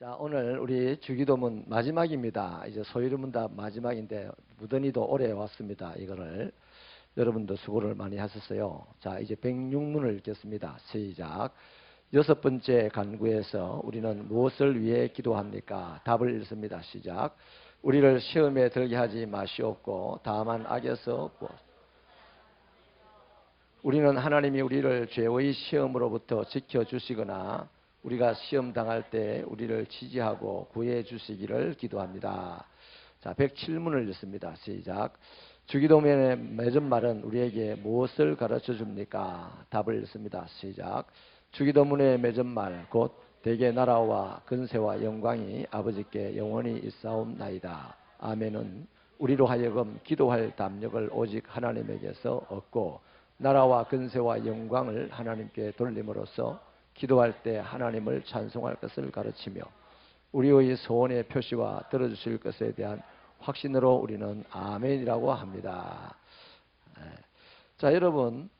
자, 오늘 우리 주기도문 마지막입니다. 이제 소위문답 마지막인데 무더니도 오래 왔습니다. 이거를 여러분도 수고를 많이 하셨어요. 자, 이제 106문을 읽겠습니다. 시작. 여섯 번째 간구에서 우리는 무엇을 위해 기도합니까? 답을 읽습니다. 시작. 우리를 시험에 들게 하지 마시옵고 다만 악에서 우리는 하나님이 우리를 죄의 시험으로부터 지켜주시거나 우리가 시험 당할 때 우리를 지지하고 구해 주시기를 기도합니다. 자, 107문을 읽습니다. 시작. 주기도문의 맺은 말은 우리에게 무엇을 가르쳐 줍니까? 답을 읽습니다. 시작. 주기도문의 맺은 말 곧 대개 나라와 근세와 영광이 아버지께 영원히 있사옵나이다. 아멘은 우리로 하여금 기도할 담력을 오직 하나님에게서 얻고 나라와 근세와 영광을 하나님께 돌림으로써 기도할 때 하나님을 찬송할 것을 가르치며 우리의 소원의 표시와 들어주실 것에 대한 확신으로 우리는 아멘이라고 합니다. 자, 여러분,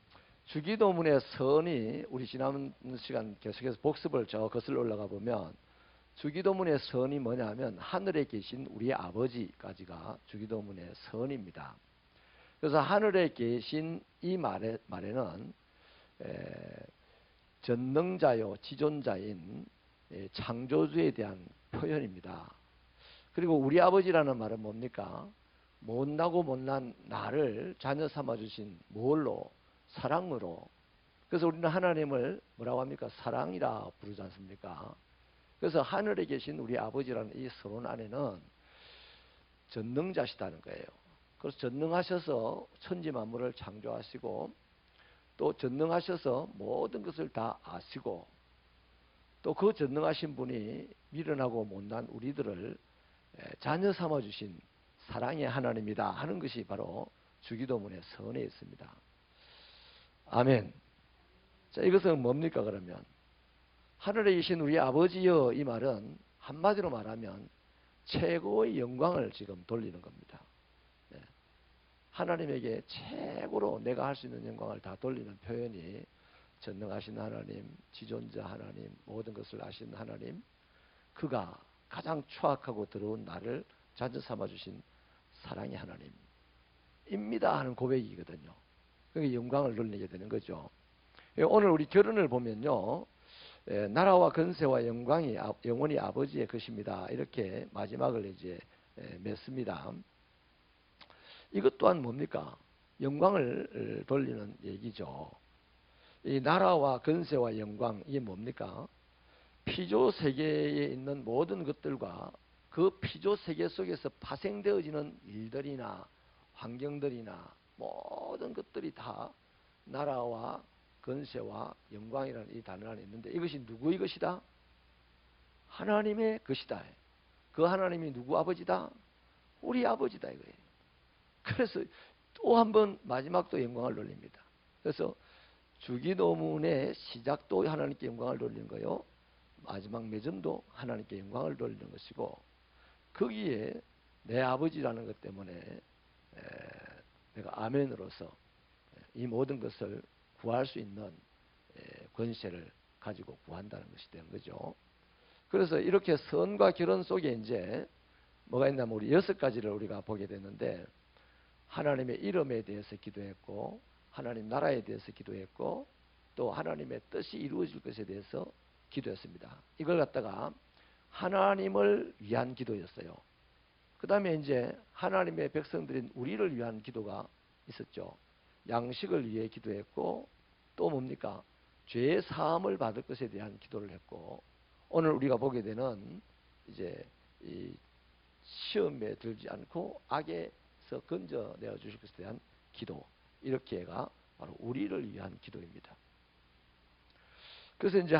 주기도문의 선이 우리 지난 시간 계속해서 복습을 저 거슬러 올라가 보면 주기도문의 선이 뭐냐면 하늘에 계신 우리 아버지까지가 주기도문의 선입니다. 그래서 하늘에 계신 이 말에는 전능자요 지존자인 창조주에 대한 표현입니다. 그리고 우리 아버지라는 말은 뭡니까? 못나고 못난 나를 자녀 삼아주신 뭘로? 사랑으로. 그래서 우리는 하나님을 뭐라고 합니까? 사랑이라 부르지 않습니까? 그래서 하늘에 계신 우리 아버지라는 이 서론 안에는 전능자시다는 거예요. 그래서 전능하셔서 천지 만물을 창조하시고 또 전능하셔서 모든 것을 다 아시고 또 그 전능하신 분이 미련하고 못난 우리들을 자녀 삼아주신 사랑의 하나님이다 하는 것이 바로 주기도문의 선에 있습니다. 아멘. 자, 이것은 뭡니까 그러면? 하늘에 계신 우리 아버지여 이 말은 한마디로 말하면 최고의 영광을 지금 돌리는 겁니다. 하나님에게 최고로 내가 할 수 있는 영광을 다 돌리는 표현이 전능하신 하나님, 지존자 하나님, 모든 것을 아시는 하나님, 그가 가장 추악하고 더러운 나를 자녀 삼아주신 사랑의 하나님입니다 하는 고백이거든요. 그게 영광을 돌리게 되는 거죠. 오늘 우리 결론을 보면요, 나라와 근세와 영광이 영원히 아버지의 것입니다. 이렇게 마지막을 이제 맺습니다. 이것 또한 뭡니까? 영광을 돌리는 얘기죠. 이 나라와 근세와 영광, 이게 뭡니까? 피조 세계에 있는 모든 것들과 그 피조 세계 속에서 파생되어지는 일들이나 환경들이나 모든 것들이 다 나라와 근세와 영광이라는 이 단어 안에 있는데 이것이 누구의 것이다? 하나님의 것이다. 그 하나님이 누구 아버지다? 우리 아버지다 이거예요. 그래서 또 한 번 마지막도 영광을 돌립니다. 그래서 주기도문의 시작도 하나님께 영광을 돌리는 거요. 마지막 맺음도 하나님께 영광을 돌리는 것이고 거기에 내 아버지라는 것 때문에 내가 아멘으로서 이 모든 것을 구할 수 있는 권세를 가지고 구한다는 것이 되는 거죠. 그래서 이렇게 선과 결혼 속에 이제 뭐가 있냐면 우리 6가지를 우리가 보게 되는데 하나님의 이름에 대해서 기도했고 하나님 나라에 대해서 기도했고 또 하나님의 뜻이 이루어질 것에 대해서 기도했습니다. 이걸 갖다가 하나님을 위한 기도였어요. 그 다음에 이제 하나님의 백성들인 우리를 위한 기도가 있었죠. 양식을 위해 기도했고 또 뭡니까? 죄의 사함을 받을 것에 대한 기도를 했고 오늘 우리가 보게 되는 이제 이 시험에 들지 않고 악에서 건져내어 주실 것에 대한 기도, 이렇게가 바로 우리를 위한 기도입니다. 그래서 이제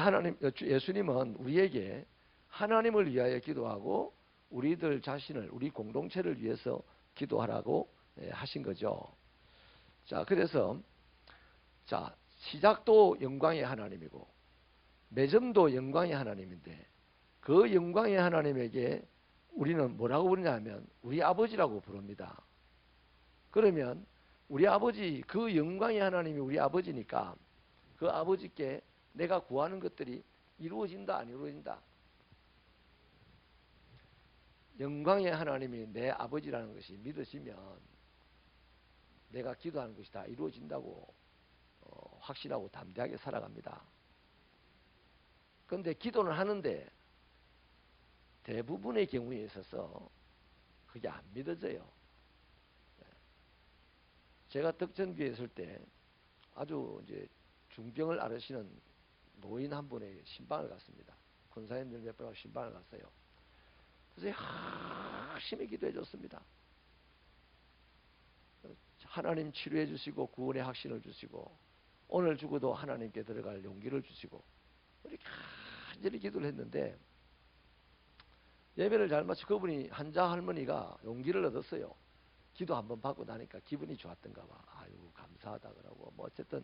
예수님은 우리에게 하나님을 위하여 기도하고 우리들 자신을, 우리 공동체를 위해서 기도하라고 하신 거죠. 자, 그래서 자, 시작도 영광의 하나님이고 맺음도 영광의 하나님인데 그 영광의 하나님에게 우리는 뭐라고 부르냐면 우리 아버지라고 부릅니다. 그러면 우리 아버지, 그 영광의 하나님이 우리 아버지니까 그 아버지께 내가 구하는 것들이 이루어진다 안 이루어진다? 영광의 하나님이 내 아버지라는 것이 믿어지면 내가 기도하는 것이 다 이루어진다고 확신하고 담대하게 살아갑니다. 그런데 기도는 하는데 대부분의 경우에 있어서 그게 안 믿어져요. 제가 덕천교에 있을 때 아주 이제 중병을 앓으시는 노인 한 분의 신방을 갔습니다. 권사님들 몇 분하고 신방을 갔어요. 그래서 열심히 기도해 줬습니다. 하나님 치료해 주시고 구원의 확신을 주시고 오늘 죽어도 하나님께 들어갈 용기를 주시고 이렇게 간절히 기도를 했는데 예배를 잘 마치고 그분이 한자 할머니가 용기를 얻었어요. 기도 한번 받고 나니까 기분이 좋았던가 봐. 아유 감사하다 그러고 뭐 어쨌든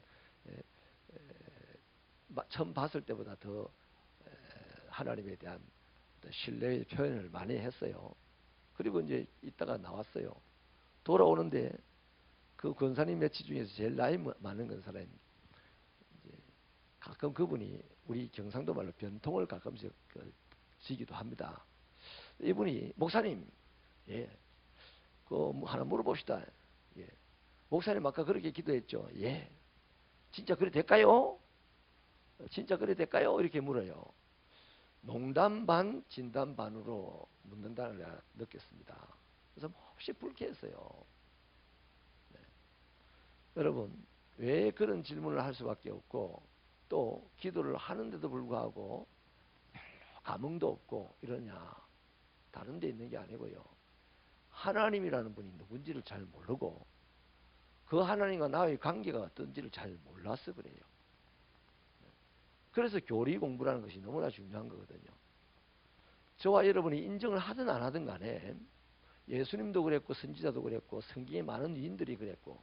처음 봤을 때보다 더 하나님에 대한 신뢰의 표현을 많이 했어요. 그리고 이제 이따가 나왔어요. 돌아오는데 그 권사님 매치 중에서 제일 나이 많은 권사님 가끔 그분이 우리 경상도 말로 변통을 가끔씩 지기도 합니다. 이분이 목사님 하나 물어봅시다. 목사님 아까 그렇게 기도했죠. 진짜 그래 될까요? 진짜 그래 될까요? 이렇게 물어요. 농담 반 진담 반으로 묻는다는 걸 느꼈습니다. 그래서 몹시 불쾌했어요. 여러분 왜 그런 질문을 할 수밖에 없고 또 기도를 하는데도 불구하고 별로 감흥도 없고 이러냐. 다른 데 있는 게 아니고요. 하나님이라는 분이 누군지를 잘 모르고 그 하나님과 나의 관계가 어떤지를 잘 몰라서 그래요. 그래서 교리 공부라는 것이 너무나 중요한 거거든요. 저와 여러분이 인정을 하든 안 하든 간에 예수님도 그랬고 선지자도 그랬고 성경에 많은 위인들이 그랬고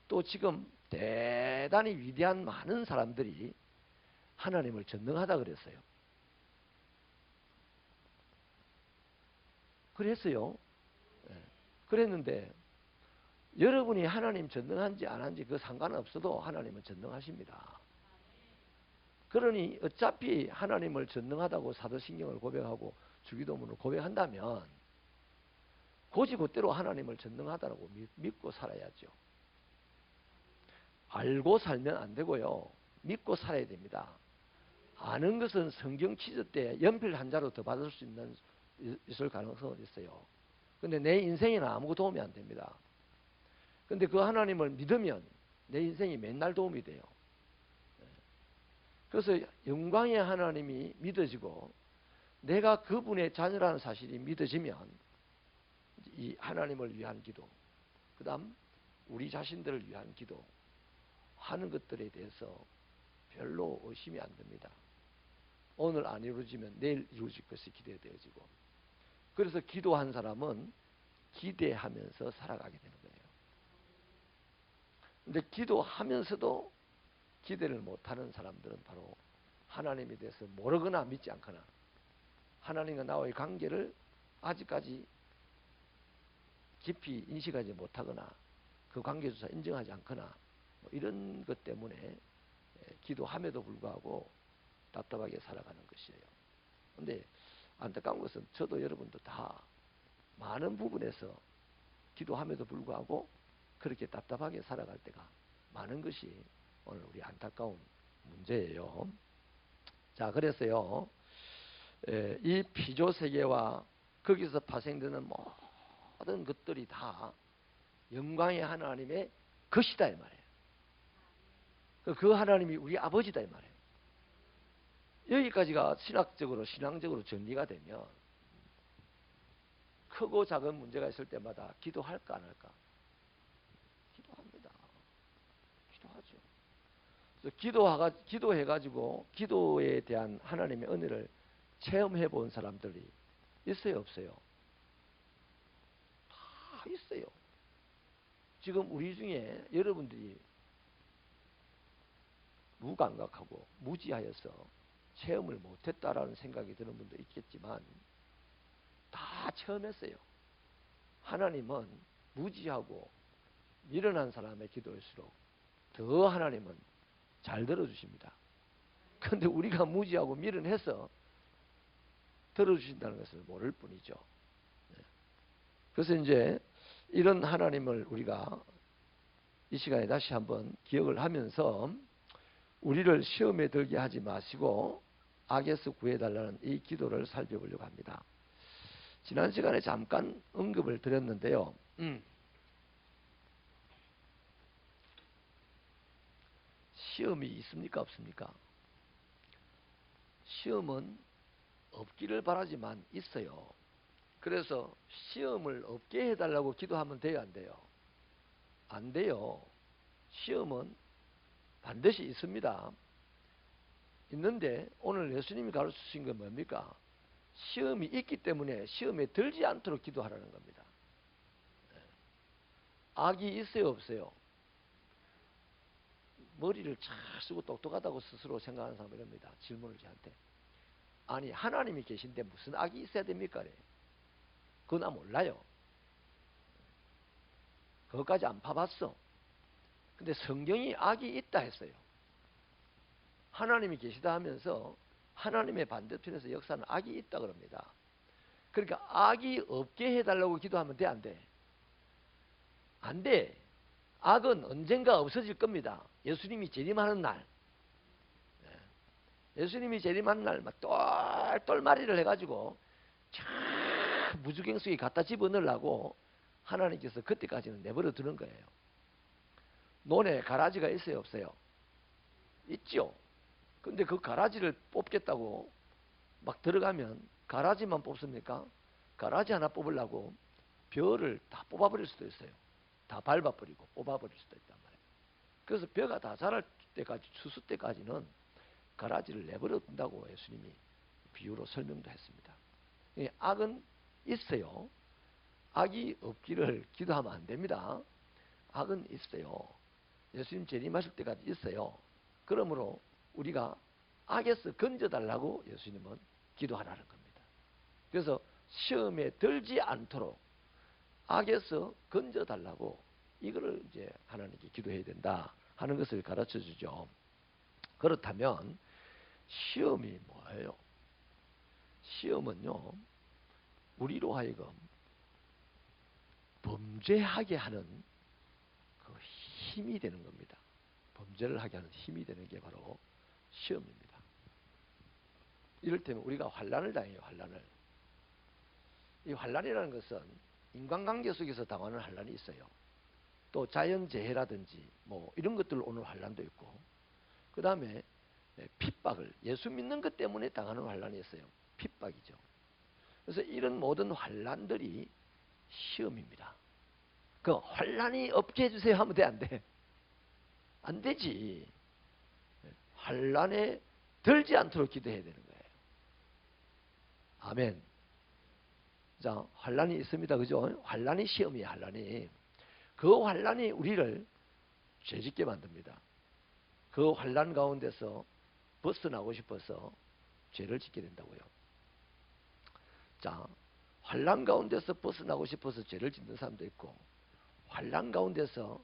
또 지금 대단히 위대한 많은 사람들이 하나님을 전능하다 그랬어요. 그랬어요. 그랬는데 여러분이 하나님 전능한지 안 한지 그 상관없어도 하나님은 전능하십니다. 그러니 어차피 하나님을 전능하다고 사도신경을 고백하고 주기도문을 고백한다면 고지 곧대로 하나님을 전능하다고 믿고 살아야죠. 알고 살면 안 되고요. 믿고 살아야 됩니다. 아는 것은 성경 치즈 때 연필 한 자로 더 받을 수 있을 가능성은 있어요. 근데 내 인생에는 아무 도움이 안 됩니다. 근데 그 하나님을 믿으면 내 인생이 맨날 도움이 돼요. 그래서 영광의 하나님이 믿어지고 내가 그분의 자녀라는 사실이 믿어지면 이 하나님을 위한 기도, 그 다음 우리 자신들을 위한 기도 하는 것들에 대해서 별로 의심이 안 듭니다. 오늘 안 이루어지면 내일 이루어질 것이 기대되어지고 그래서 기도한 사람은 기대하면서 살아가게 되는 거예요. 근데 기도하면서도 기대를 못하는 사람들은 바로 하나님에 대해서 모르거나 믿지 않거나 하나님과 나와의 관계를 아직까지 깊이 인식하지 못하거나 그 관계조차 인정하지 않거나 뭐 이런 것 때문에 기도함에도 불구하고 답답하게 살아가는 것이에요. 그런데 안타까운 것은 저도 여러분도 다 많은 부분에서 기도함에도 불구하고 그렇게 답답하게 살아갈 때가 많은 것이 오늘 우리 안타까운 문제예요. 자, 그래서요, 이 피조 세계와 거기서 파생되는 모든 것들이 다 영광의 하나님의 것이다 이 말이에요. 그 하나님이 우리 아버지다 이 말이에요. 여기까지가 신앙적으로 정리가 되면 크고 작은 문제가 있을 때마다 기도할까 안 할까? 기도합니다. 기도하죠. 그래서 기도해가지고 기도에 대한 하나님의 은혜를 체험해 본 사람들이 있어요, 없어요? 다 있어요. 지금 우리 중에 여러분들이 무감각하고 무지하여서 체험을 못했다라는 생각이 드는 분도 있겠지만 다 체험했어요. 하나님은 무지하고 미련한 사람의 기도일수록 더 하나님은 잘 들어주십니다. 그런데 우리가 무지하고 미련해서 들어주신다는 것을 모를 뿐이죠. 그래서 이제 이런 하나님을 우리가 이 시간에 다시 한번 기억을 하면서 우리를 시험에 들게 하지 마시고 악에서 구해달라는 이 기도를 살펴보려고 합니다. 지난 시간에 잠깐 언급을 드렸는데요. 시험이 있습니까? 없습니까? 시험은 없기를 바라지만 있어요. 그래서 시험을 없게 해달라고 기도하면 돼요, 안 돼요? 안 돼요. 시험은 반드시 있습니다. 있는데 오늘 예수님이 가르치신 건 뭡니까? 시험이 있기 때문에 시험에 들지 않도록 기도하라는 겁니다. 악이 있어요, 없어요? 머리를 잘 쓰고 똑똑하다고 스스로 생각하는 사람이 이럽니다. 질문을 저한테. 아니, 하나님이 계신데 무슨 악이 있어야 됩니까? 그거 나 몰라요. 그것까지 안 파봤어. 근데 성경이 악이 있다 했어요. 하나님이 계시다 하면서 하나님의 반대편에서 역사는 악이 있다 그럽니다. 그러니까 악이 없게 해달라고 기도하면 돼, 안 돼? 안 돼. 악은 언젠가 없어질 겁니다. 예수님이 재림하는 날. 예수님이 재림하는 날 막 똘똘마리를 해가지고 참 무주갱수에 갖다 집어넣으려고 하나님께서 그때까지는 내버려 두는 거예요. 논에 가라지가 있어요, 없어요? 있죠. 근데 그 가라지를 뽑겠다고 막 들어가면 가라지만 뽑습니까? 가라지 하나 뽑으려고 벼를 다 뽑아버릴 수도 있어요. 다 밟아버리고 뽑아버릴 수도 있단 말이에요. 그래서 벼가 다 자랄 때까지, 추수 때까지는 가라지를 내버려 둔다고 예수님이 비유로 설명도 했습니다. 악은 있어요. 악이 없기를 기도하면 안 됩니다. 악은 있어요. 예수님 재림하실 때까지 있어요. 그러므로 우리가 악에서 건져달라고 예수님은 기도하라는 겁니다. 그래서 시험에 들지 않도록 악에서 건져달라고 이거를 이제 하나님께 기도해야 된다 하는 것을 가르쳐 주죠. 그렇다면 시험이 뭐예요? 시험은요, 우리로 하여금 범죄하게 하는 그 힘이 되는 겁니다. 범죄를 하게 하는 힘이 되는 게 바로 시험입니다. 이를테면 우리가 환난을 당해요. 환난을. 이 환난이라는 것은 인간관계 속에서 당하는 환난이 있어요. 또 자연재해라든지 뭐 이런 것들로 오는 환난도 있고, 그 다음에 핍박을 예수 믿는 것 때문에 당하는 환난이 있어요. 핍박이죠. 그래서 이런 모든 환난들이 시험입니다. 그 환난이 없게 해주세요 하면 돼, 안 돼? 안 되지. 환난에 들지 않도록 기도해야 되는 거예요. 아멘. 자, 환난이 있습니다. 그죠? 환난이 시험이에요. 환난이. 그 환난이 우리를 죄짓게 만듭니다. 그 환난 가운데서 벗어나고 싶어서 죄를 짓게 된다고요. 자, 환난 가운데서 벗어나고 싶어서 죄를 짓는 사람도 있고, 환난 가운데서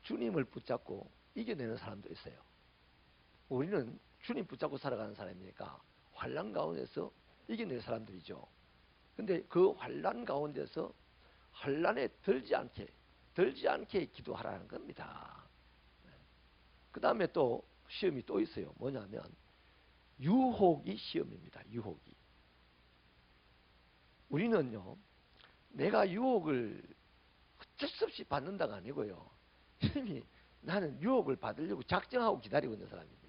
주님을 붙잡고 이겨내는 사람도 있어요. 우리는 주님 붙잡고 살아가는 사람이니까 환난 가운데서 이겨낼 사람들이죠. 근데 그 환난 가운데서 환난에 들지 않게 기도하라는 겁니다. 그 다음에 또 시험이 또 있어요. 뭐냐면 유혹이 시험입니다. 유혹이. 우리는요, 내가 유혹을 어쩔 수 없이 받는다가 아니고요, 이미 나는 유혹을 받으려고 작정하고 기다리고 있는 사람입니다.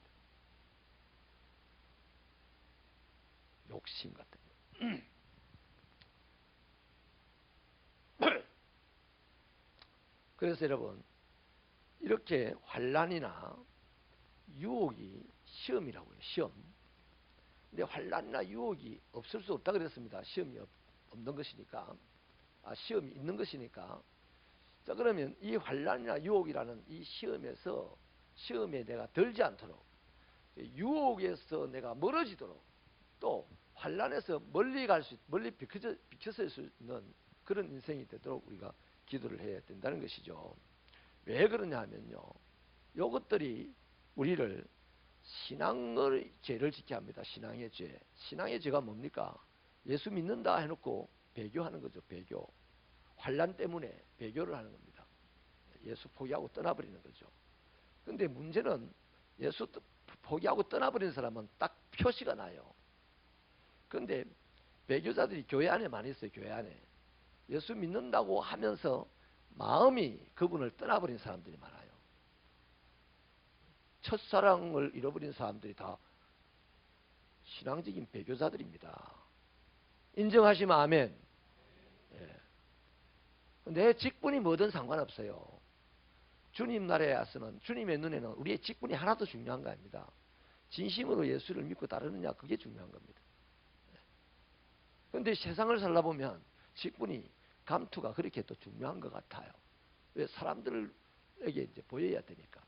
욕심 같은 거. 그래서 여러분, 이렇게 환난이나 유혹이 시험이라고요. 시험. 근데 환난이나 유혹이 없을 수 없다 그랬습니다. 시험이 없는 것이니까. 시험이 있는 것이니까. 자, 그러면 이 환난이나 유혹이라는 이 시험에 내가 들지 않도록, 유혹에서 내가 멀어지도록, 또 환난에서 멀리 비켜서 수 있는 그런 인생이 되도록 우리가 기도를 해야 된다는 것이죠. 왜 그러냐 하면요, 이것들이 우리를 신앙의 죄를 지게 합니다. 신앙의 죄. 신앙의 죄가 뭡니까? 예수 믿는다 해놓고 배교하는 거죠. 배교. 환난 때문에 배교를 하는 겁니다. 예수 포기하고 떠나버리는 거죠. 근데 문제는 예수 포기하고 떠나버리는 사람은 딱 표시가 나요. 그런데 배교자들이 교회 안에 많이 있어요. 교회 안에. 예수 믿는다고 하면서 마음이 그분을 떠나버린 사람들이 많아요. 첫사랑을 잃어버린 사람들이 다 신앙적인 배교자들입니다. 인정하시면 아멘. 예. 내 직분이 뭐든 상관없어요. 주님 나라에 왔으면 주님의 눈에는 우리의 직분이 하나도 중요한 거 아닙니다. 진심으로 예수를 믿고 따르느냐, 그게 중요한 겁니다. 그런데 세상을 살다 보면 직분이, 감투가 그렇게 또 중요한 것 같아요. 왜? 사람들에게 이제 보여야 되니까.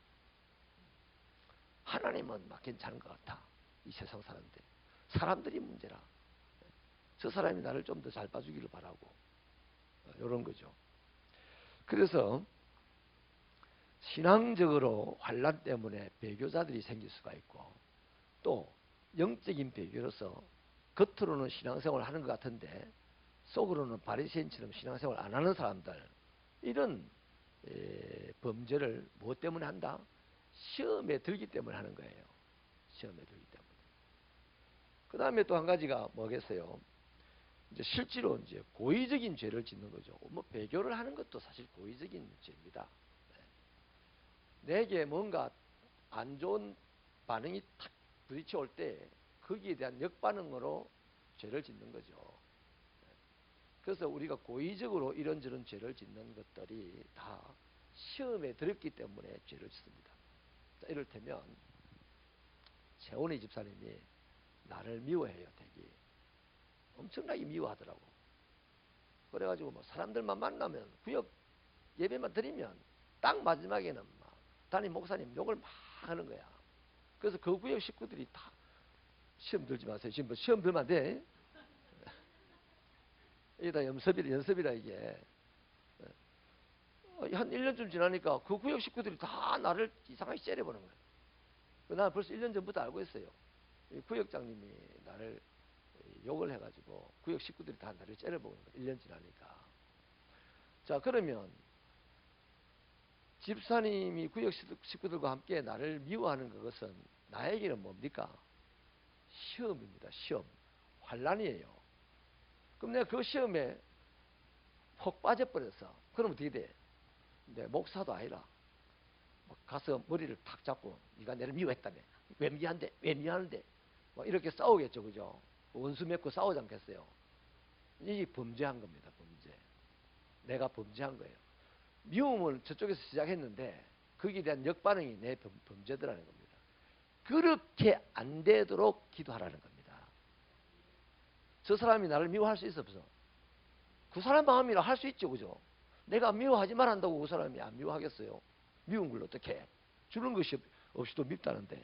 하나님은 막 괜찮은 것 같아. 이 세상 사람들. 사람들이 문제라. 저 사람이 나를 좀 더 잘 봐주기를 바라고. 이런 거죠. 그래서 신앙적으로 환난 때문에 배교자들이 생길 수가 있고, 또 영적인 배교로서 겉으로는 신앙생활을 하는 것 같은데 속으로는 바리새인처럼 신앙생활을 안 하는 사람들, 이런 범죄를 무엇 때문에 한다? 시험에 들기 때문에 하는 거예요. 시험에 들기 때문에. 그 다음에 또 한 가지가 뭐겠어요? 이제 실제로 이제 고의적인 죄를 짓는 거죠. 뭐 배교를 하는 것도 사실 고의적인 죄입니다. 내게 뭔가 안 좋은 반응이 탁 부딪혀 올 때 거기에 대한 역반응으로 죄를 짓는 거죠. 그래서 우리가 고의적으로 이런저런 죄를 짓는 것들이 다 시험에 들었기 때문에 죄를 짓습니다. 자, 이를테면 최원희 집사님이 나를 미워해요. 되게 엄청나게 미워하더라고. 그래가지고 뭐 사람들만 만나면 구역 예배만 드리면 딱 마지막에는 막 담임 목사님 욕을 막 하는 거야. 그래서 그 구역 식구들이 다 시험 들지 마세요. 지금 뭐 시험 들면 안 돼. 이게 다 연습이라 이게. 한 1년쯤 지나니까 그 구역 식구들이 다 나를 이상하게 째려보는 거예요. 나는 벌써 1년 전부터 알고 있어요. 구역장님이 나를 욕을 해가지고 구역 식구들이 다 나를 째려보는 거예요. 1년 지나니까. 자, 그러면 집사님이 구역 식구들과 함께 나를 미워하는 그것은 나에게는 뭡니까? 시험입니다. 시험. 환난이에요. 그럼 내가 그 시험에 푹 빠져버렸어. 그럼 어떻게 돼? 내 목사도 아니라 가서 머리를 탁 잡고 네가 내를 미워했다며. 왜 미안한데? 왜 미안한데? 뭐 이렇게 싸우겠죠. 그죠? 원수 맺고 싸우지 않겠어요? 이게 범죄한 겁니다. 범죄. 내가 범죄한 거예요. 미움을 저쪽에서 시작했는데 거기에 대한 역반응이 내 범죄더라는 겁니다. 그렇게 안 되도록 기도하라는 겁니다. 저 사람이 나를 미워할 수 있어 없어? 그 사람 마음이라 할 수 있죠. 그죠? 내가 미워하지 말한다고 그 사람이 안 미워하겠어요? 미운 걸 어떻게 해? 주는 것이 없이도 밉다는데.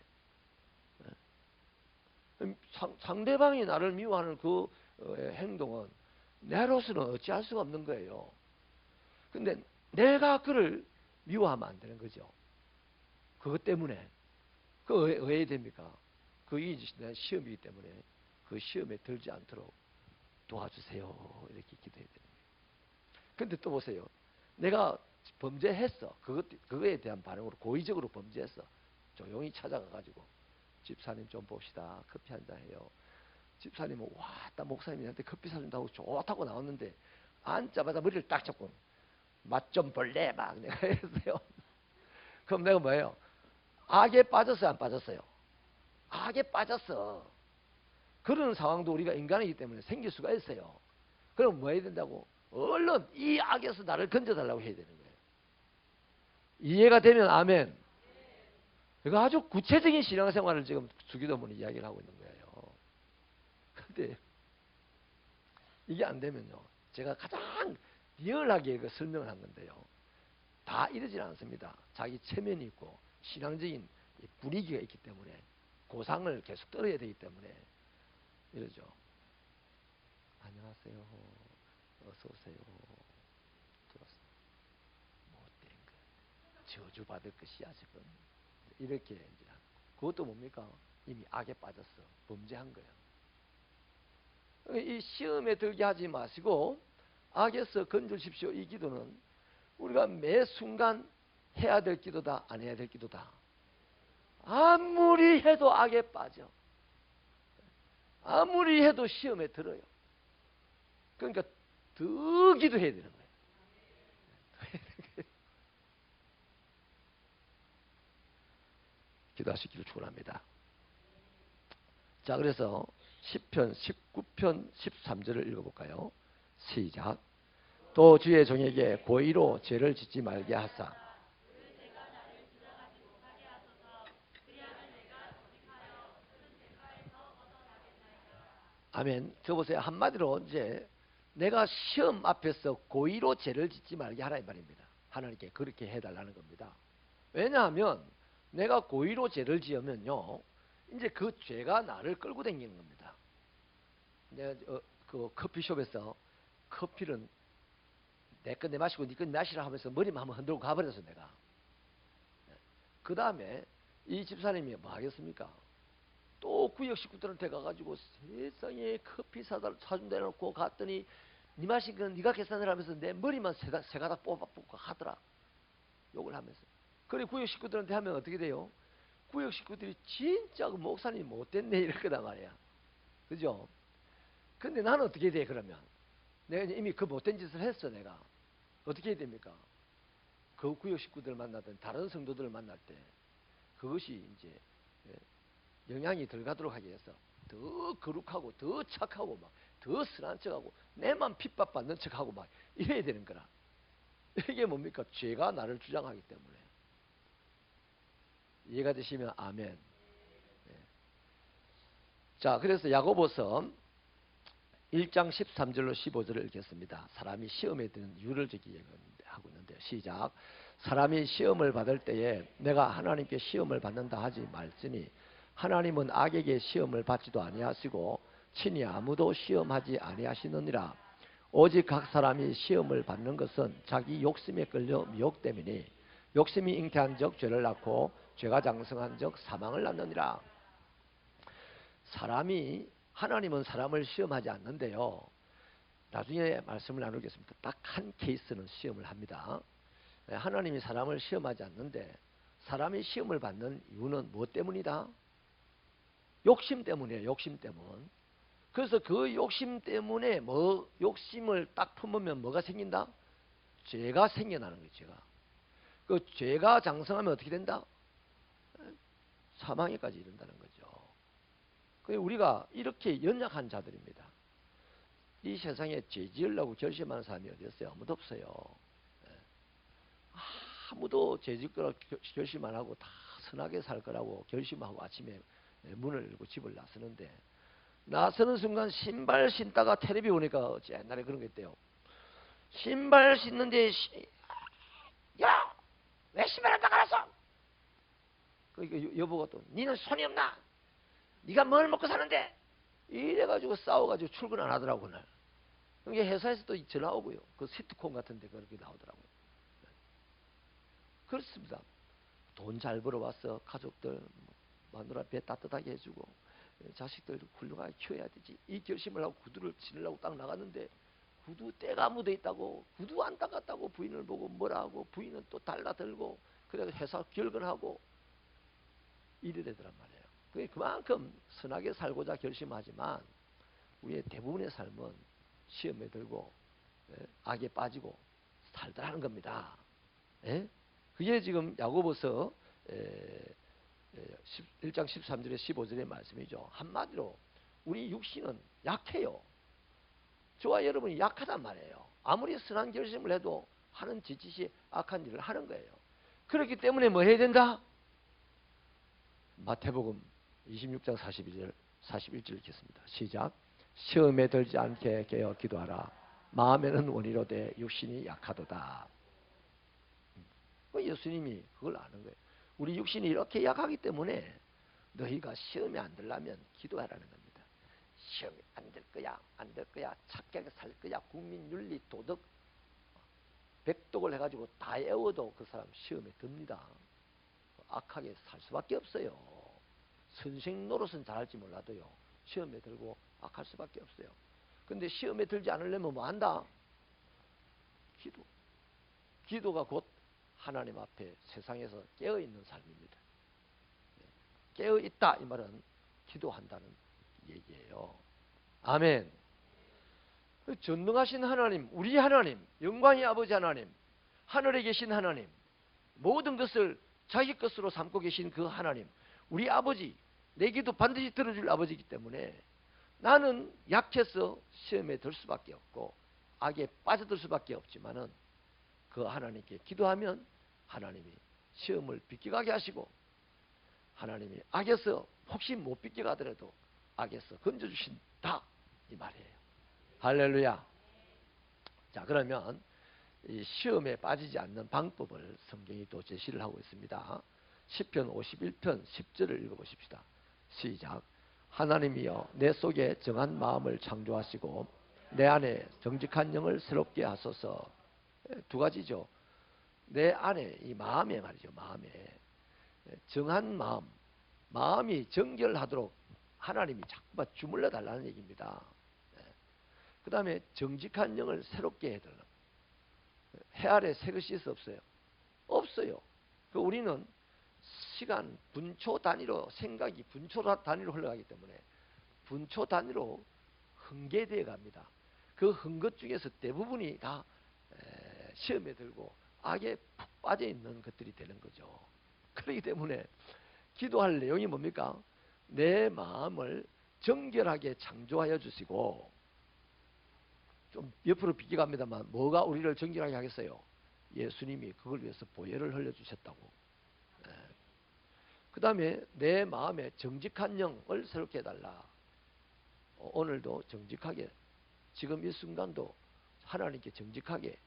상대방이 나를 미워하는 그 행동은 내로서는 어찌할 수가 없는 거예요. 근데 내가 그를 미워하면 안 되는 거죠. 그것 때문에. 왜 해야 됩니까? 그게 내 시험이기 때문에 그 시험에 들지 않도록 도와주세요. 이렇게 기도해야 됩니다. 근데 또 보세요. 내가 범죄했어. 그거에 대한 반응으로 고의적으로 범죄했어. 조용히 찾아가가지고 집사님 좀 봅시다. 커피 한잔 해요. 집사님은 딱 목사님한테 커피 사준다고 좋다고 나왔는데 앉자마자 머리를 딱 잡고 맛 좀 볼래? 막 내가 했어요. 그럼 내가 뭐예요? 악에 빠졌어요? 안 빠졌어요? 악에 빠졌어. 그런 상황도 우리가 인간이기 때문에 생길 수가 있어요. 그럼 뭐 해야 된다고? 얼른 이 악에서 나를 건져달라고 해야 되는 거예요. 이해가 되면 아멘. 이거 아주 구체적인 신앙생활을 지금 주기도문에 이야기를 하고 있는 거예요. 그런데 이게 안 되면요. 제가 가장 리얼하게 그 설명을 한 건데요. 다 이러진 않습니다. 자기 체면이 있고 신앙적인 분위기가 있기 때문에 고상을 계속 떨어야 되기 때문에 이러죠. 안녕하세요. 어서 오세요. 들었습니다. 못된 거. 저주받을 것이야 지금. 이렇게 이제 그것도 뭡니까? 이미 악에 빠졌어. 범죄한 거예요. 이 시험에 들게 하지 마시고 악에서 건져주십시오. 이 기도는 우리가 매 순간 해야 될 기도다, 안 해야 될 기도다. 아무리 해도 악에 빠져. 아무리 해도 시험에 들어요. 그러니까 더 기도해야 되는 거예요. 기도하시기를 축원합니다. 자, 그래서 10편, 19편, 13절을 읽어볼까요? 시작. 또 주의 종에게 고의로 죄를 짓지 말게 하사. 아멘. 저 보세요. 한마디로 이제 내가 시험 앞에서 고의로 죄를 짓지 말게 하라 이 말입니다. 하나님께 그렇게 해달라는 겁니다. 왜냐하면 내가 고의로 죄를 지으면요, 이제 그 죄가 나를 끌고 다니는 겁니다. 내가 그 커피숍에서 커피를 내 거 내 마시고 네 거 마시라 하면서 머리만 한번 흔들고 가버렸어 내가. 그 다음에 이 집사님이 뭐 하겠습니까? 또 구역 식구들한테 가가지고 세상에 커피 사준다 해놓고 갔더니 네 마신 건 네가 계산을 하면서 내 머리만 세 가닥 뽑고 하더라. 욕을 하면서. 그래 구역 식구들한테 하면 어떻게 돼요? 구역 식구들이 진짜 그 목사님 못됐네 이럴 거단 말이야. 그죠? 근데 나는 어떻게 돼 그러면? 내가 이미 그 못된 짓을 했어 내가. 어떻게 해야 됩니까? 그 구역 식구들 만나든 다른 성도들을 만날 때 그것이 이제 영향이 덜 가도록 하기 위해서 더 거룩하고 더 착하고 막 더 선한 척하고 내만 핍박받는 척하고 막 이래야 되는 거라. 이게 뭡니까? 죄가 나를 주장하기 때문에. 이해가 되시면 아멘. 자, 그래서 야고보서 1장 13절로 15절을 읽겠습니다. 사람이 시험에 드는 이유를 하고 있는데 시작. 사람이 시험을 받을 때에 내가 하나님께 시험을 받는다 하지 말지니 하나님은 악에게 시험을 받지도 아니하시고 친히 아무도 시험하지 아니하시느니라. 오직 각 사람이 시험을 받는 것은 자기 욕심에 끌려 미혹 때문이니 욕심이 잉태한 적 죄를 낳고 죄가 장성한 적 사망을 낳느니라. 하나님은 사람을 시험하지 않는데요. 나중에 말씀을 나누겠습니다. 딱 한 케이스는 시험을 합니다. 하나님이 사람을 시험하지 않는데 사람이 시험을 받는 이유는 무엇 때문이다? 욕심 때문이에요. 욕심 때문. 그래서 그 욕심 때문에 욕심을 딱 품으면 뭐가 생긴다? 죄가 생겨나는 거예요. 죄가. 그 죄가 장성하면 어떻게 된다? 사망에까지 이른다는 거죠. 우리가 이렇게 연약한 자들입니다. 이 세상에 죄 지으려고 결심하는 사람이 어디 있어요? 아무도 없어요. 아무도 죄 지을 거라고 결심 안 하고 다 선하게 살 거라고 결심하고 아침에 문을 열고 집을 나서는데 나서는 순간 신발 신다가 텔레비 오니까 옛날에 그런 게 있대요. 신발 신는데 야! 왜 신발 안 나가놨어? 그러니까 여보가 또 니는 손이 없나? 네가 뭘 먹고 사는데? 이래가지고 싸워가지고 출근 안 하더라고 그날. 이게 회사에서 또 전화 오고요. 그 시트콤 같은데 그렇게 나오더라고요. 그렇습니다. 돈 잘 벌어왔어. 가족들 마누라 배 따뜻하게 해주고 자식들 훌륭하게 키워야 되지. 이 결심을 하고 구두를 신으려고 딱 나갔는데 구두 때가 묻어 있다고 구두 안 닦았다고 부인을 보고 뭐라 하고 부인은 또 달라들고 그래서 회사 결근하고 이래 되더란 말이에요. 그만큼 선하게 살고자 결심하지만 우리의 대부분의 삶은 시험에 들고 악에 빠지고 살더라는 겁니다. 그게 지금 야고보서 1장 13절에 15절의 말씀이죠. 한마디로 우리 육신은 약해요. 저와 여러분이 약하단 말이에요. 아무리 선한 결심을 해도 하는 짓짓이 악한 일을 하는 거예요. 그렇기 때문에 뭐 해야 된다? 마태복음 26장 41절 읽겠습니다. 시작. 시험에 들지 않게 깨어 기도하라. 마음에는 원이로되 육신이 약하도다. 예수님이 그걸 아는 거예요. 우리 육신이 이렇게 약하기 때문에 너희가 시험에 안 들려면 기도하라는 겁니다. 시험에 안 들 거야, 안 될 거야, 착하게 살 거야, 국민 윤리 도덕 백독을 해가지고 다 애워도 그 사람 시험에 듭니다. 악하게 살 수밖에 없어요. 선생 노릇은 잘할지 몰라도요. 시험에 들고 악할 수밖에 없어요. 근데 시험에 들지 않으려면 뭐 한다? 기도. 기도가 곧 하나님 앞에 세상에서 깨어있는 삶입니다. 깨어있다 이 말은 기도한다는 얘기예요. 아멘. 전능하신 하나님, 우리 하나님, 영광의 아버지 하나님, 하늘에 계신 하나님, 모든 것을 자기 것으로 삼고 계신 그 하나님, 우리 아버지, 내 기도 반드시 들어줄 아버지이기 때문에 나는 약해서 시험에 들 수밖에 없고 악에 빠져들 수밖에 없지만은 그 하나님께 기도하면 하나님이 시험을 비껴가게 하시고 하나님이 악에서 혹시 못 비껴가더라도 악에서 건져주신다 이 말이에요. 할렐루야. 자, 그러면 이 시험에 빠지지 않는 방법을 성경이 또 제시를 하고 있습니다. 시편 51편 10절을 읽어보십시다. 시작. 하나님이여 내 속에 정한 마음을 창조하시고 내 안에 정직한 영을 새롭게 하소서. 두 가지죠. 내 안에 이 마음에 말이죠. 마음에 정한 마음, 마음이 정결하도록 하나님이 자꾸만 주물러 달라는 얘기입니다. 그 다음에 정직한 영을 새롭게 해달라. 해 아래 새 것이 있어 없어요? 없어요. 우리는 시간 분초 단위로 생각이 분초 단위로 흘러가기 때문에 분초 단위로 흥계되어 갑니다. 그 흥것 중에서 대부분이 다 시험에 들고 악에 푹 빠져 있는 것들이 되는 거죠. 그렇기 때문에 기도할 내용이 뭡니까? 내 마음을 정결하게 창조하여 주시고, 좀 옆으로 비껴갑니다만 뭐가 우리를 정결하게 하겠어요? 예수님이 그걸 위해서 보혈을 흘려주셨다고. 그 다음에 내 마음에 정직한 영을 새롭게 해달라. 오늘도 정직하게, 지금 이 순간도 하나님께 정직하게,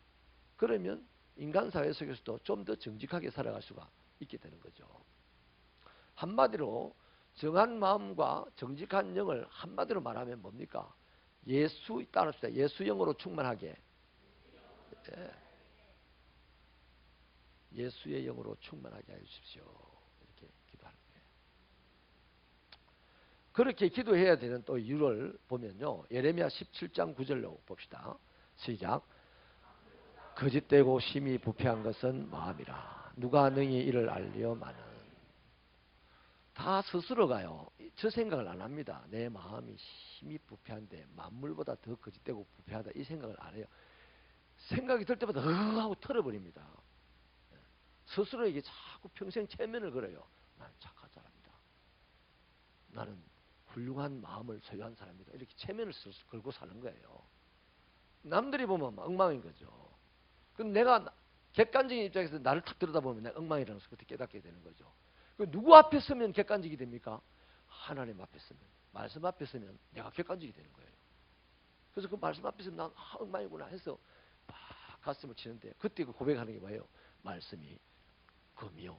그러면 인간사회 속에서도 좀 더 정직하게 살아갈 수가 있게 되는 거죠. 한마디로 정한 마음과 정직한 영을 한마디로 말하면 뭡니까? 예수, 따릅시다. 예수 영으로 충만하게. 예수의 영으로 충만하게 해주십시오. 이렇게 기도하는 거예요. 그렇게 기도해야 되는 또 이유를 보면요. 예레미야 17장 9절로 봅시다. 시작. 거짓되고 심히 부패한 것은 마음이라. 누가 능히 이를 알리어 마는. 다 스스로가요. 저 생각을 안 합니다. 내 마음이 심히 부패한데 만물보다 더 거짓되고 부패하다 이 생각을 안 해요. 생각이 들 때마다 하고 털어버립니다. 스스로에게 자꾸 평생 체면을 걸어요. 나는 착한 사람이다. 나는 훌륭한 마음을 소유한 사람이다. 이렇게 체면을 걸고 사는 거예요. 남들이 보면 엉망인 거죠. 그럼 내가 객관적인 입장에서 나를 탁 들여다보면 내가 엉망이라는 것을 그때 깨닫게 되는 거죠. 누구 앞에 서면 객관적이 됩니까? 하나님 앞에 서면, 말씀 앞에 서면 내가 객관적이 되는 거예요. 그래서 그 말씀 앞에 서면 난 엉망이구나 해서 막 가슴을 치는데 그때 그 고백하는 게 뭐예요? 말씀이 금이요,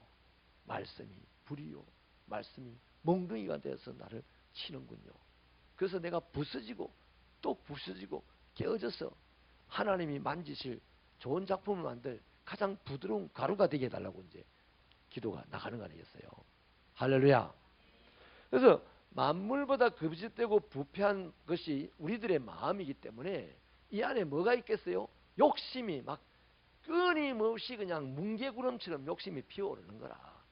말씀이 불이요, 말씀이 몽둥이가 되어서 나를 치는군요. 그래서 내가 부서지고 또 부서지고 깨어져서 하나님이 만지실 좋은 작품을 만들 가장 부드러운 가루가 되게 해달라고 이제 기도가 나가는 거 아니겠어요? 할렐루야. 그래서 만물보다 거짓되고 부패한 것이 우리들의 마음이기 때문에 이 안에 뭐가 있겠어요? 욕심이 막 끊임없이 그냥 뭉게구름처럼 욕심이 피어오르는 거라.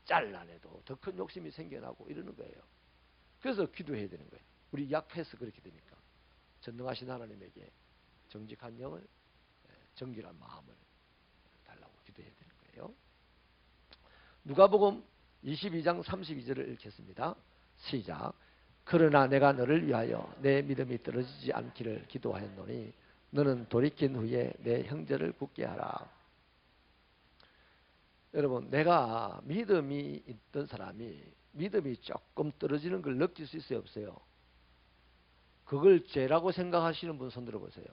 잘라내도 더 큰 욕심이 생겨나고 이러는 거예요. 그래서 기도해야 되는 거예요. 우리 약해서 그렇게 되니까. 전능하신 하나님에게 정직한 영을, 정결한 마음을 달라고 기도해야 되는 거예요. 누가복음 22장 32절을 읽겠습니다. 시작. 그러나 내가 너를 위하여 내 믿음이 떨어지지 않기를 기도하였노니 너는 돌이킨 후에 내 형제를 굳게 하라. 여러분, 내가 믿음이 있던 사람이 믿음이 조금 떨어지는 걸 느낄 수 있어요, 없어요? 그걸 죄라고 생각하시는 분 손 들어보세요.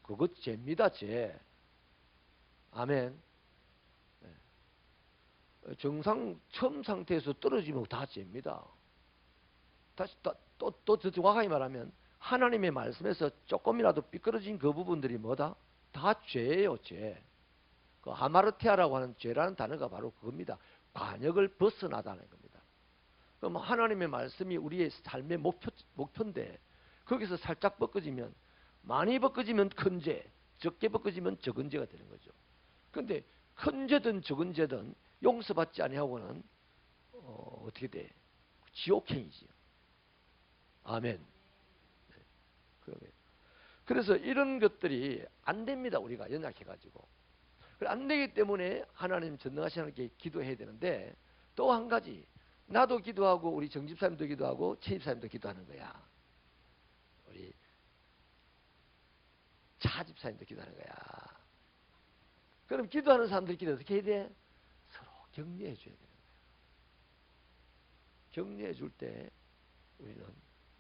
그거 죄입니다, 죄. 아멘. 정상 처음 상태에서 떨어지면 다 죄입니다. 다시 또 정확하게 말하면 하나님의 말씀에서 조금이라도 삐뚤어진 그 부분들이 뭐다? 다 죄예요, 죄. 그 하마르티아라고 하는 죄라는 단어가 바로 그겁니다. 관역을 벗어나다는 겁니다. 그럼 하나님의 말씀이 우리의 삶의 목표인데 거기서 살짝 벗겨지면 많이 벗겨지면 큰 죄, 적게 벗겨지면 적은 죄가 되는 거죠. 그런데 큰 죄든 적은 죄든 용서받지 아니하고는 어떻게 돼? 지옥행이지요. 아멘. 네, 그래서 이런 것들이 안 됩니다. 우리가 연약해가지고. 안 되기 때문에 하나님 전능하신 하나님께 기도해야 되는데, 또 한 가지, 나도 기도하고 우리 정집사님도 기도하고 최집사님도 기도하는 거야. 우리 차집사님도 기도하는 거야. 그럼 기도하는 사람들끼리 어떻게 해야 돼? 서로 격려해 줘야 되는 거야. 격려해 줄 때 우리는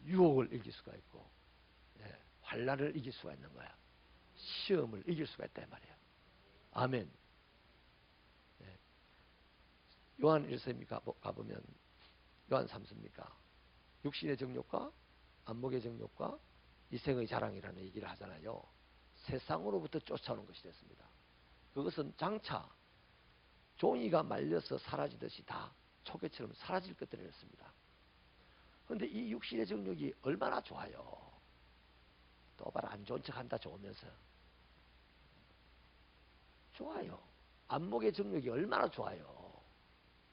유혹을 이길 수가 있고, 환난을 이길 수가 있는 거야. 시험을 이길 수가 있다 이 말이야. 아멘. 요한 1서입니까? 가보면 요한 3서입니까? 육신의 정욕과 안목의 정욕과 이생의 자랑이라는 얘기를 하잖아요. 세상으로부터 쫓아오는 것이 됐습니다. 그것은 장차 종이가 말려서 사라지듯이 다 초계처럼 사라질 것들이었습니다. 그런데 이 육신의 정욕이 얼마나 좋아요. 또 봐라, 안 좋은 척 한다 좋으면서. 좋아요. 안목의 정욕이 얼마나 좋아요.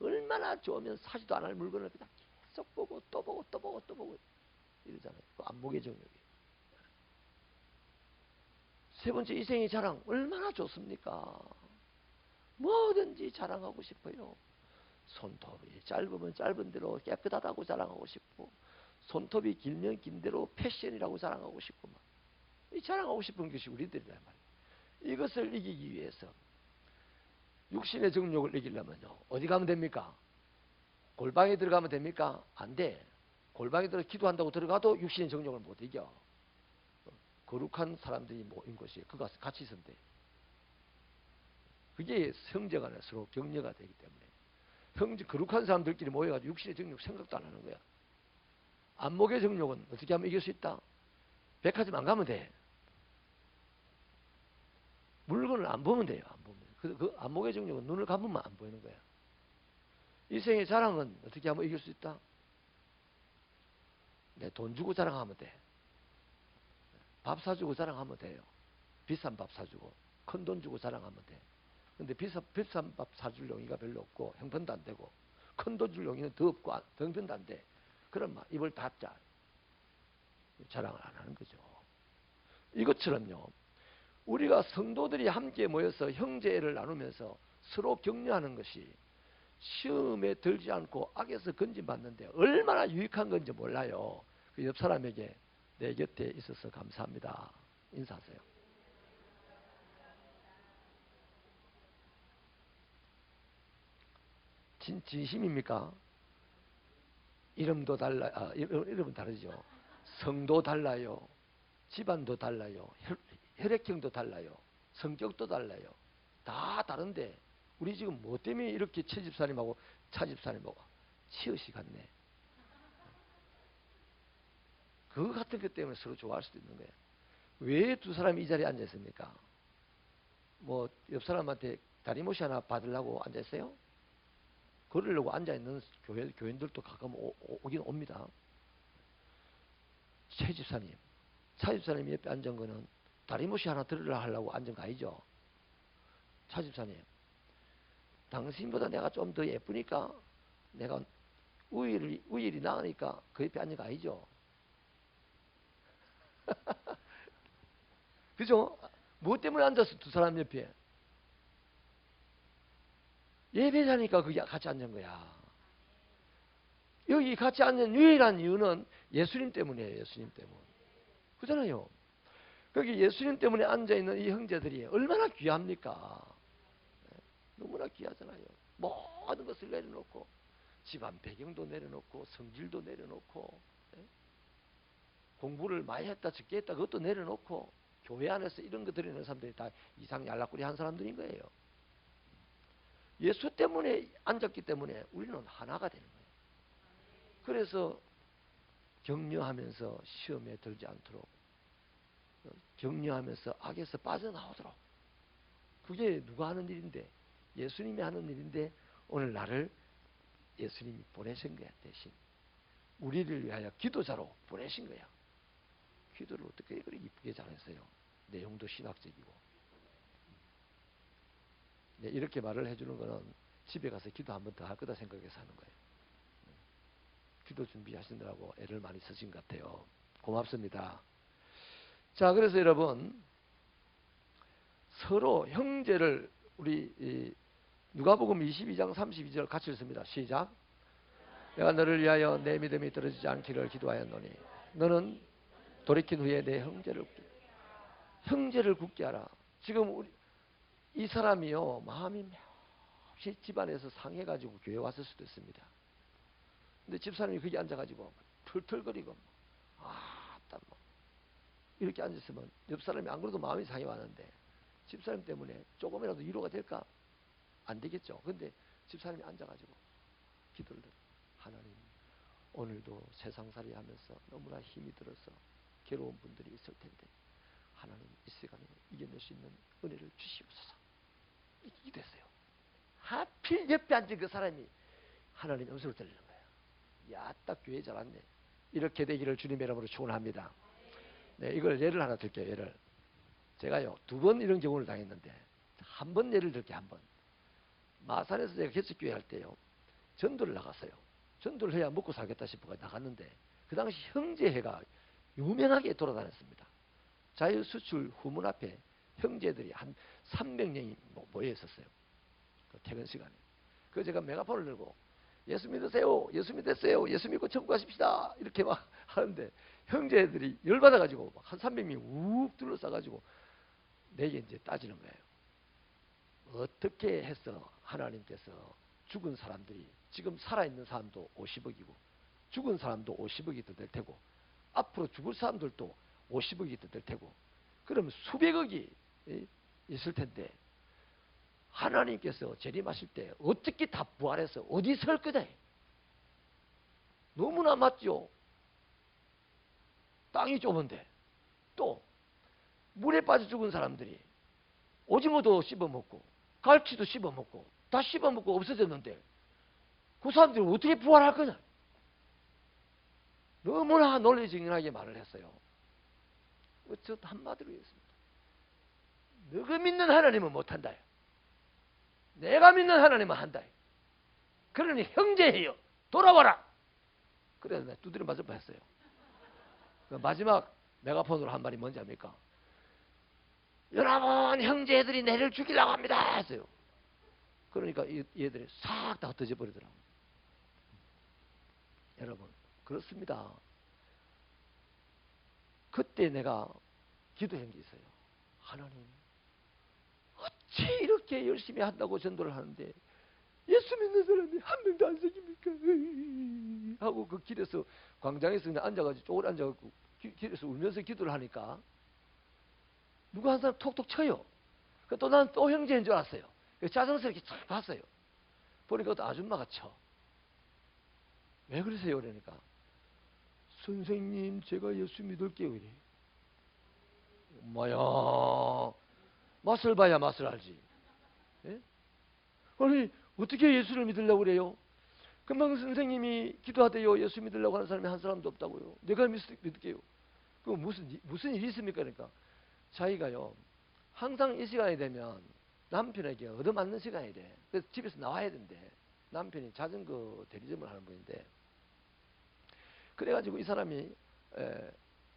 얼마나 좋으면 사지도 않을 물건을 그냥 계속 보고 또 보고 또 보고 또 보고 이러잖아요. 그 안목의 정욕이. 세 번째, 이생의 자랑 얼마나 좋습니까? 뭐든지 자랑하고 싶어요. 손톱이 짧으면 짧은 대로 깨끗하다고 자랑하고 싶고, 손톱이 길면 긴 대로 패션이라고 자랑하고 싶고, 막. 이 자랑하고 싶은 것이 우리들이란 말이에요. 이것을 이기기 위해서 육신의 정욕을 이기려면요, 어디 가면 됩니까? 골방에 들어가면 됩니까? 안 돼. 골방에 들어 기도한다고 들어가도 육신의 정욕을 못 이겨. 거룩한 사람들이 모인 곳이에요. 그가 같이 있으면 돼. 그게 형제간에 서로 격려가 되기 때문에. 거룩한 사람들끼리 모여가지고 육신의 정욕 생각도 안 하는 거야. 안목의 정욕은 어떻게 하면 이길 수 있다? 백화점 안 가면 돼. 물건을 안 보면 돼요. 안 보면. 그 안목의 정욕은 눈을 감으면 안 보이는 거야. 이생의 자랑은 어떻게 하면 이길 수 있다? 내 돈 주고 자랑하면 돼. 밥 사주고 자랑하면 돼요. 비싼 밥 사주고 큰 돈 주고 자랑하면 돼. 근데 비싼 밥 사줄 용의가 별로 없고 형편도 안 되고, 큰 돈 줄 용의는 더 없고 형편도 안 돼. 그럼 막 입을 닫자. 자랑을 안 하는 거죠. 이것처럼요, 우리가 성도들이 함께 모여서 형제를 나누면서 서로 격려하는 것이 시험에 들지 않고 악에서 건진받는데 얼마나 유익한 건지 몰라요. 그 옆 사람에게 내 곁에 있어서 감사합니다. 인사하세요. 진심입니까? 이름도 달라, 이름은 다르죠. 성도 달라요. 집안도 달라요. 혈액형도 달라요. 성격도 달라요. 다 다른데 우리 지금 뭐 때문에 이렇게 최집사님하고 차집사님하고 치읓이 같네. 그거 같은 것 때문에 서로 좋아할 수도 있는 거예요. 왜 두 사람이 이 자리에 앉아 있습니까? 뭐 옆 사람한테 다리못이 하나 받으려고 앉아 있어요? 그러려고 앉아 있는 교인들도 가끔 오긴 옵니다. 최집사님, 차집사님 옆에 앉은 거는 다리못이 하나 들으려 하려고 앉은 거 아니죠? 차집사님, 당신보다 내가 좀 더 예쁘니까, 내가 우일이 나으니까 그 옆에 앉은 거 아니죠? 그죠? 무엇 때문에 앉았어, 두 사람 옆에? 예배자니까 그게 같이 앉은 거야. 여기 같이 앉은 유일한 이유는 예수님 때문이에요. 예수님 때문에. 그잖아요. 거기 예수님 때문에 앉아있는 이 형제들이 얼마나 귀합니까? 너무나 귀하잖아요. 모든 것을 내려놓고, 집안 배경도 내려놓고, 성질도 내려놓고, 공부를 많이 했다 적게 했다 그것도 내려놓고, 교회 안에서 이런 거 드리는 사람들이 다 이상 얄락구리 한 사람들인 거예요. 예수 때문에 앉았기 때문에 우리는 하나가 되는 거예요. 그래서 격려하면서 시험에 들지 않도록, 격려하면서 악에서 빠져나오도록. 그게 누가 하는 일인데? 예수님이 하는 일인데, 오늘 나를 예수님이 보내신 거야. 대신 우리를 위하여 기도자로 보내신 거야. 기도를 어떻게 그렇게 이쁘게 잘했어요. 내용도 신학적이고. 네, 이렇게 말을 해주는 거는 집에 가서 기도 한 번 더 할 거다 생각해서 하는 거예요. 기도 준비하시느라고 애를 많이 쓰신 것 같아요. 고맙습니다. 자, 그래서 여러분 서로 형제를 우리 누가복음 22장 32절 같이 읽습니다. 시작. 내가 너를 위하여 내 믿음이 떨어지지 않기를 기도하였노니 너는 돌이킨 후에 내 형제를 굳게 하라. 지금 이 사람이요 마음이 몹시 집안에서 상해가지고 교회 왔을 수도 있습니다. 근데 집사람이 거기 앉아가지고 털털거리고 딱 뭐 이렇게 앉았으면 옆 사람이 안 그래도 마음이 상해 왔는데 집사람 때문에 조금이라도 위로가 될까? 안 되겠죠. 근데 집사람이 앉아가지고 기도를 들어. 하나님, 오늘도 세상살이 하면서 너무나 힘이 들어서 괴로운 분들이 있을 텐데 하나님 이 시간에 이겨낼 수 있는 은혜를 주시옵소서. 이게 됐어요. 하필 옆에 앉은 그 사람이 하나님 음성을 들리는 거예요. 야, 딱 교회 잘 왔네. 이렇게 되기를 주님의 이름으로 축원합니다. 네, 이걸 예를 하나 들게요. 예를. 제가요 2번 이런 경우를 당했는데 한 번 예를 들게. 한 번. 마산에서 제가 개척교회 할 때요 전도를 나갔어요. 전도를 해야 먹고 살겠다 싶어서 나갔는데 그 당시 형제회가 유명하게 돌아다녔습니다. 자유수출 후문 앞에 형제들이 한 300명이 모여 있었어요. 그 퇴근 시간에. 그래서 제가 메가폰을 들고 예수 믿으세요. 예수 믿으세요. 예수 믿고 천국 가십시다. 이렇게 막 하는데 형제들이 열받아가지고 한 300명이 욱 둘러싸가지고 내게 이제 따지는 거예요. 어떻게 해서 하나님께서 죽은 사람들이 지금 살아있는 사람도 50억이고 죽은 사람도 50억이 더 될 테고 앞으로 죽을 사람들도 50억이 더 될 테고 그러면 수백억이 있을 텐데 하나님께서 재림하실 때 어떻게 다 부활해서 어디 설 거다. 너무나 맞죠. 땅이 좁은데 또 물에 빠져 죽은 사람들이 오징어도 씹어먹고 갈치도 씹어먹고 다 씹어먹고 없어졌는데 그 사람들이 어떻게 부활할 거냐. 너무나 논리적인하게 말을 했어요. 저 한마디로 했습니다. 너가 믿는 하나님은 못한다. 내가 믿는 하나님은 한다. 그러니 형제예요. 돌아와라. 그래서 내가 두드려 맞을 뻔했어요. 마지막 메가폰으로 한 말이 뭔지 압니까? 여러분 형제들이 내를 죽이려고 합니다 했어요. 그러니까 얘들이 싹 다 흩어져 버리더라고요. 여러분 그렇습니다. 그때 내가 기도한 게 있어요. 하나님 어찌 이렇게 열심히 한다고 전도를 하는데 예수 믿는 사람이 한 명도 안 생깁니까? 하고 그 길에서 광장에서 그냥 앉아가지고 쪼그려 앉아가지고 길에서 울면서 기도를 하니까 누가 한 사람 톡톡 쳐요. 또 난 또 형제인 줄 알았어요. 자성스럽게 잘 봤어요. 보니까 또 아줌마가 쳐. 왜 그러세요? 그러니까 선생님 제가 예수 믿을게요. 이래. 엄마야 맛을 봐야 맛을 알지. 예? 아니 어떻게 예수를 믿으려고 그래요? 금방 선생님이 기도하대요. 예수 믿으려고 하는 사람이 한 사람도 없다고요. 내가 믿을게요. 그럼 무슨 일이 있습니까? 그러니까 자기가요 항상 이 시간이 되면 남편에게 얻어맞는 시간이 돼. 그래서 집에서 나와야 된대. 남편이 자전거 대리점을 하는 분인데 그래가지고 이 사람이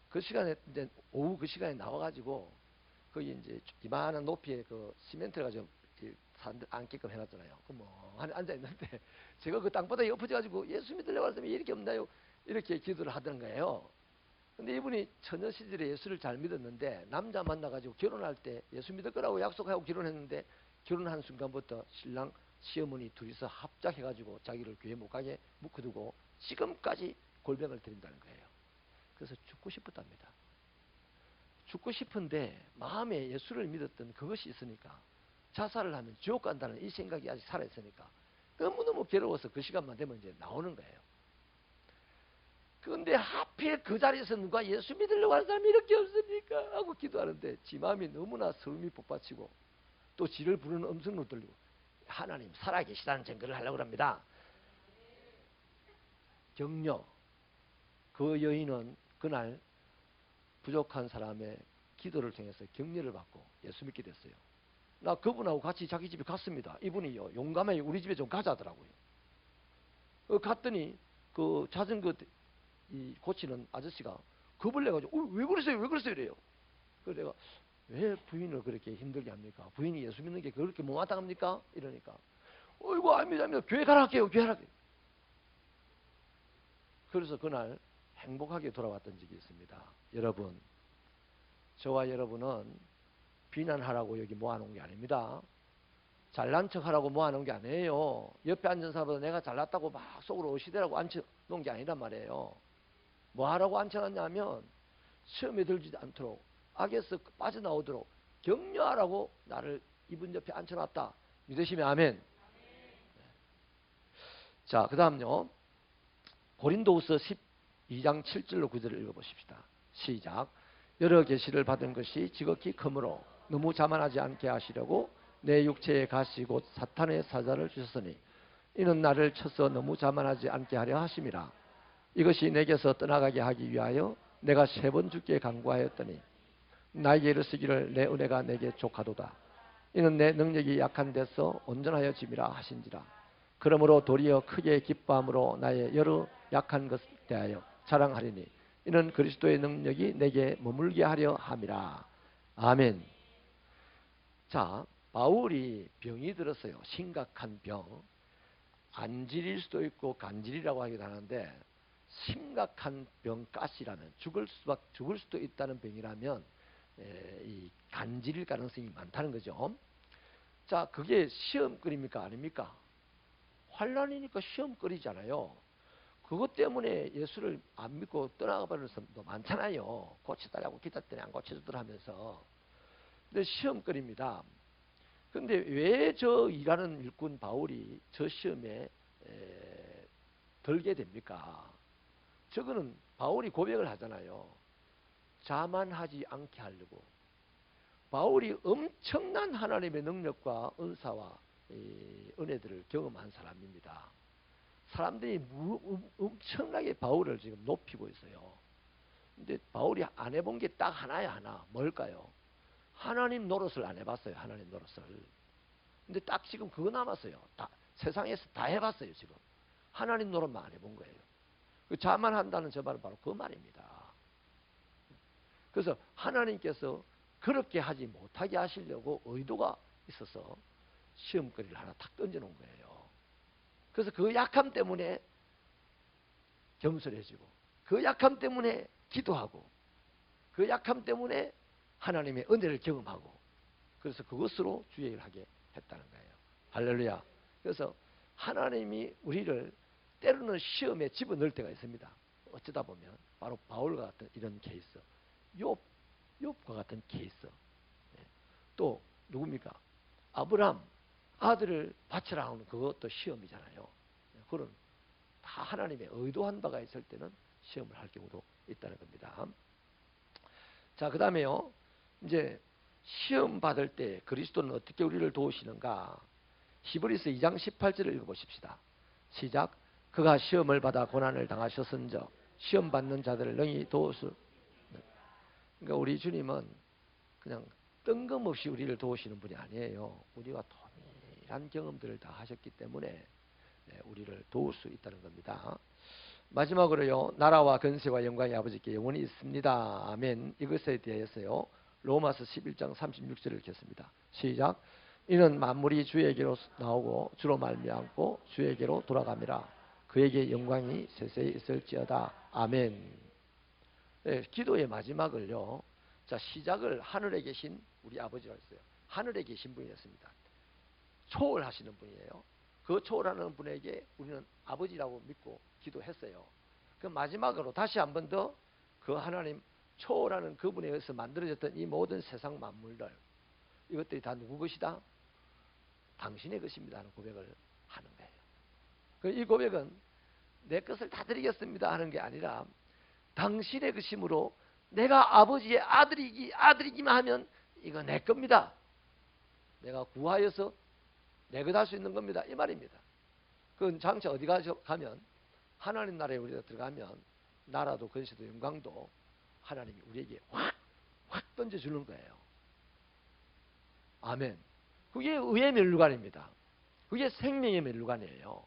그 시간에 이제 오후 그 시간에 나와가지고 거기 이제 이만한 높이의 그 시멘트를 가지고 사람들 앉게끔 해놨잖아요. 뭐 앉아 있는데 제가 그 땅바닥에 엎어져가지고 예수 믿으려고 하는 사람이 이렇게 없나요? 이렇게 기도를 하던 거예요. 근데 이분이 처녀 시절에 예수를 잘 믿었는데 남자 만나가지고 결혼할 때 예수 믿을 거라고 약속하고 결혼했는데 결혼한 순간부터 신랑 시어머니 둘이서 합작해가지고 자기를 교회 못 가게 묶어두고 지금까지 골병을 들인다는 거예요. 그래서 죽고 싶었답니다. 죽고 싶은데 마음에 예수를 믿었던 그것이 있으니까 자살을 하면 지옥 간다는 이 생각이 아직 살아있으니까 너무너무 괴로워서 그 시간만 되면 이제 나오는 거예요. 그런데 하필 그 자리에서 누가 예수 믿으려고 하는 사람이 이렇게 없습니까? 하고 기도하는데 지 마음이 너무나 서름이 복받치고 또 지를 부르는 음성으로 들리고 하나님 살아계시다는 증거를 하려고 합니다. 격려. 그 여인은 그날 부족한 사람의 기도를 통해서 격려를 받고 예수 믿게 됐어요. 나 그분하고 같이 자기 집에 갔습니다. 이분이요, 용감하게 우리 집에 좀 가자더라고요. 갔더니 그 자전거 고치는 아저씨가 겁을 내가지고 왜 그러세요? 왜 그러세요? 이래요. 그래서 내가 왜 부인을 그렇게 힘들게 합니까? 부인이 예수 믿는 게 그렇게 못마땅 합니까? 이러니까 이거 아닙니다. 교회 가라 할게요. 교회 가라 할게요. 그래서 그날 행복하게 돌아왔던 적이 있습니다. 여러분, 저와 여러분은 비난하라고 여기 모아놓은 게 아닙니다. 잘난 척하라고 모아놓은 게 아니에요. 옆에 앉은 사람보다 내가 잘났다고 막 속으로 어시대라고 앉혀놓은 게 아니란 말이에요. 뭐하라고 앉혀놨냐면 시험에 들지 않도록, 악에서 빠져나오도록 격려하라고 나를 이분 옆에 앉혀놨다. 믿으시면 아멘. 자, 그 다음요, 고린도후서 12장 7절로 9절을 읽어보십시다. 시작. 여러 계시를 받은 것이 지극히 크므로 너무 자만하지 않게 하시려고 내 육체의 가시 곧 사탄의 사자를 주셨으니 이는 나를 쳐서 너무 자만하지 않게 하려 하심이라. 이것이 내게서 떠나가게 하기 위하여 내가 3번 주께 간구하였더니 나에게 이르시기를 내 은혜가 내게 족하도다. 이는 내 능력이 약한 데서 온전하여 짐이라 하신지라. 그러므로 도리어 크게 기뻐함으로 나의 여러 약한 것에 대하여 자랑하리니 이는 그리스도의 능력이 내게 머물게 하려 함이라. 아멘. 자, 바울이 병이 들었어요. 심각한 병. 안질일 수도 있고 간질이라고 하기도 하는데 심각한 병, 가시라면 죽을 수도 있다는 병이라면 이 간질일 가능성이 많다는 거죠. 자, 그게 시험거리입니까? 아닙니까? 환란이니까 시험거리잖아요. 그것 때문에 예수를 안 믿고 떠나가버리는 사람도 많잖아요. 고쳐달라고 기도했더니 안 고쳐주더라 하면서. 근데 시험거리입니다. 근데 왜 저 일하는 일꾼 바울이 저 시험에 들게 됩니까? 저거는 바울이 고백을 하잖아요. 자만하지 않게 하려고. 바울이 엄청난 하나님의 능력과 은사와 은혜들을 경험한 사람입니다. 사람들이 엄청나게 바울을 지금 높이고 있어요. 근데 바울이 안 해본 게 딱 하나야, 하나. 뭘까요? 하나님 노릇을 안 해봤어요. 하나님 노릇을. 근데 딱 지금 그거 남았어요. 다, 세상에서 다 해봤어요. 지금 하나님 노릇만 안 해본 거예요. 그 자만한다는 저 말은 바로 그 말입니다. 그래서 하나님께서 그렇게 하지 못하게 하시려고 의도가 있어서 시험거리를 하나 탁 던져놓은 거예요. 그래서 그 약함 때문에 겸손해지고, 그 약함 때문에 기도하고, 그 약함 때문에 하나님의 은혜를 경험하고, 그래서 그것으로 주의 일을 하게 했다는 거예요. 할렐루야. 그래서 하나님이 우리를 때로는 시험에 집어넣을 때가 있습니다. 어쩌다 보면 바로 바울과 같은 이런 케이스, 욥과 같은 케이스, 또 누굽니까? 아브라함 아들을 바치라 하는 그것도 시험이잖아요. 그런 다 하나님의 의도한 바가 있을 때는 시험을 할 경우도 있다는 겁니다. 자, 그 다음에요, 이제 시험 받을 때 그리스도는 어떻게 우리를 도우시는가? 히브리서 2장 18절을 읽어보십시다. 시작. 그가 시험을 받아 고난을 당하셨은즉 시험 받는 자들을 능히 도우수. 그러니까 우리 주님은 그냥 뜬금없이 우리를 도우시는 분이 아니에요. 우리가 동일한 경험들을 다 하셨기 때문에 우리를 도울 수 있다는 겁니다. 마지막으로요, 나라와 권세와 영광이 아버지께 영원히 있습니다. 아멘. 이것에 대해서요, 로마서 11장 36절을 읽겠습니다. 시작. 이는 만물이 주에게로 나오고 주로 말미암고 주에게로 돌아갑니다. 그에게 영광이 세세히 있을지어다. 아멘. 네, 기도의 마지막을요, 자, 시작을 하늘에 계신 우리 아버지가 했어요. 하늘에 계신 분이었습니다. 초월하시는 분이에요. 그 초월하는 분에게 우리는 아버지라고 믿고 기도했어요. 그 마지막으로 다시 한 번 더 그 하나님 초월하는 그분에 의해서 만들어졌던 이 모든 세상 만물들, 이것들이 다 누구 것이다? 당신의 것입니다 하는 고백을 하는 거예요. 이 고백은 내 것을 다 드리겠습니다 하는 게 아니라 당신의 것이므로 내가 아버지의 아들이기만 하면 이거 내 겁니다. 내가 구하여서 내 것 할 수 있는 겁니다. 이 말입니다. 그건 장차 어디 가면 하나님 나라에 우리가 들어가면 나라도 권세도 영광도 하나님이 우리에게 확 던져주는 거예요. 아멘. 그게 의의 면류관입니다. 그게 생명의 면류관이에요.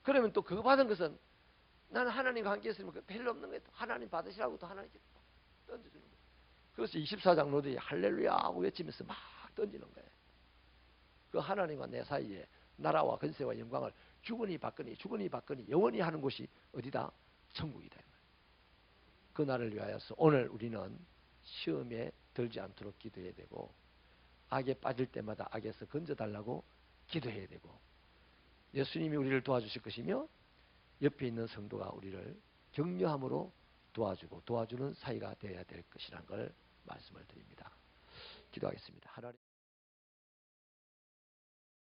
그러면 또 그거 받은 것은 나는 하나님과 함께 있으면 별로 없는 거예요. 하나님 받으시라고 또 하나님께 던져주는 거예요. 그래서 24장 로드에 할렐루야 하고 외치면서 막 던지는 거예요. 그 하나님과 내 사이에 나라와 권세와 영광을 주거니 받거니 영원히 하는 곳이 어디다? 천국이다. 그 날을 위하여서 오늘 우리는 시험에 들지 않도록 기도해야 되고, 악에 빠질 때마다 악에서 건져달라고 기도해야 되고, 예수님이 우리를 도와주실 것이며 옆에 있는 성도가 우리를 격려함으로 도와주고 도와주는 사이가 되어야 될 것이라는 걸 말씀을 드립니다. 기도하겠습니다. 하나님.